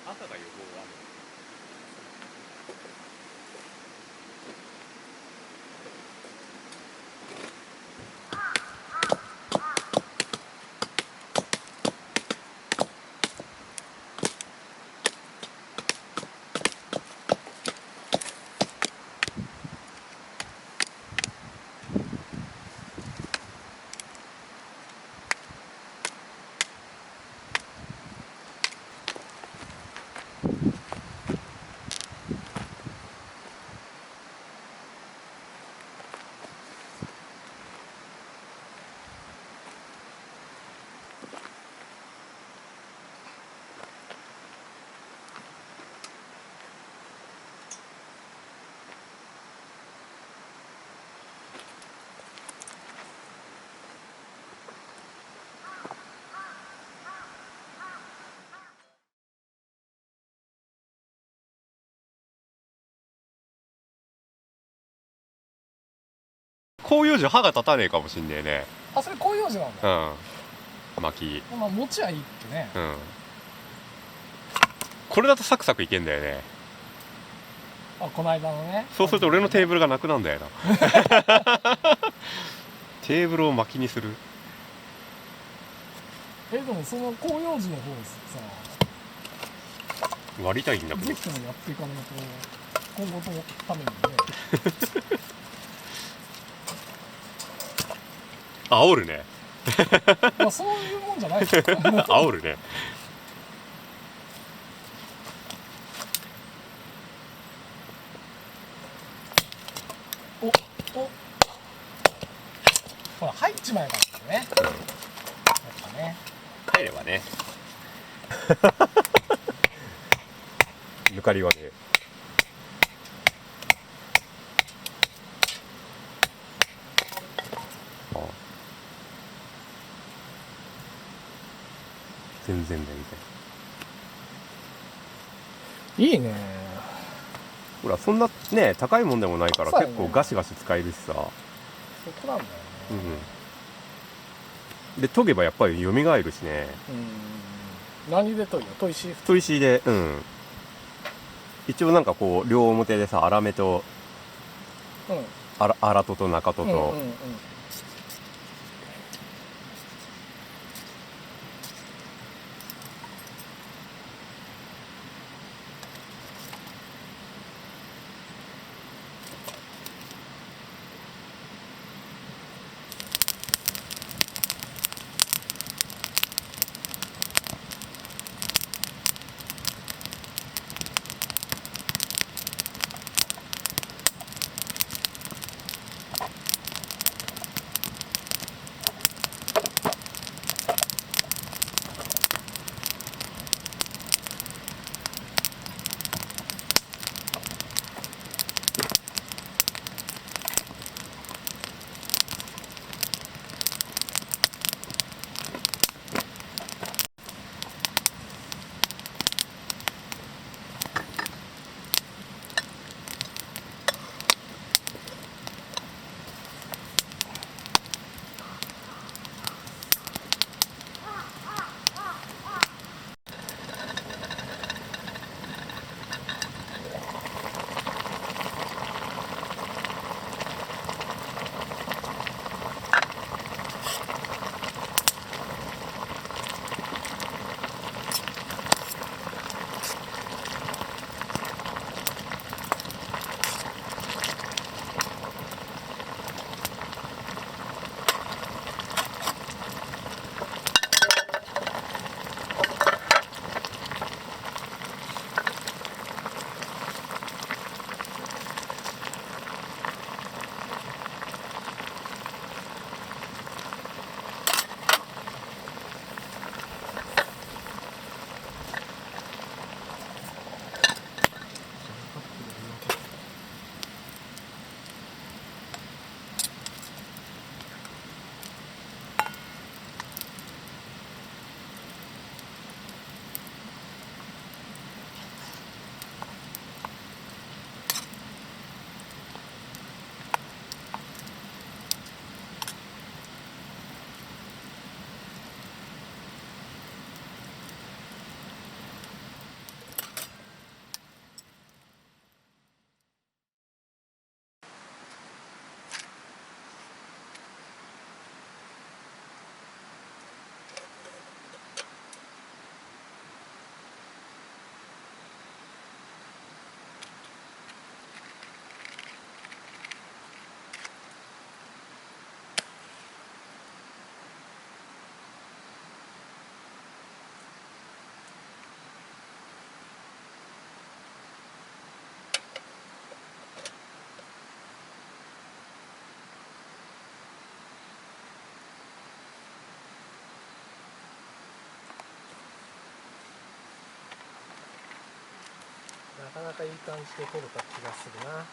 朝が予報は広葉樹歯が立たねえかもしんねえね。あ、それ広葉樹なんだ。うん。巻き。まあ持ちはいいってね。うん。これだとサクサクいけんだよね。あ、この間のね。そうすると俺のテーブルがなくなんだよな。テーブルを巻きにする。でもその広葉樹の方さ、割りたいんだけど。ぜひともやっていかないと今後のためにね。煽るね。まあそういうもんじゃないですか。煽るね。おほら入っちまえばいいんだよね。やっぱね。入ればね。抜かりはね。ああ、全然。いいね。ほらそんなね高いもんでもないから、そうやね、結構ガシガシ使えるしさ。そこなんだよね。で研げばやっぱり蘇るしね。何で研いよ？砥石？砥石で、一応なんかこう両表でさ、粗めと、粗とと中とと、かなかいい感じで撮れた気がするな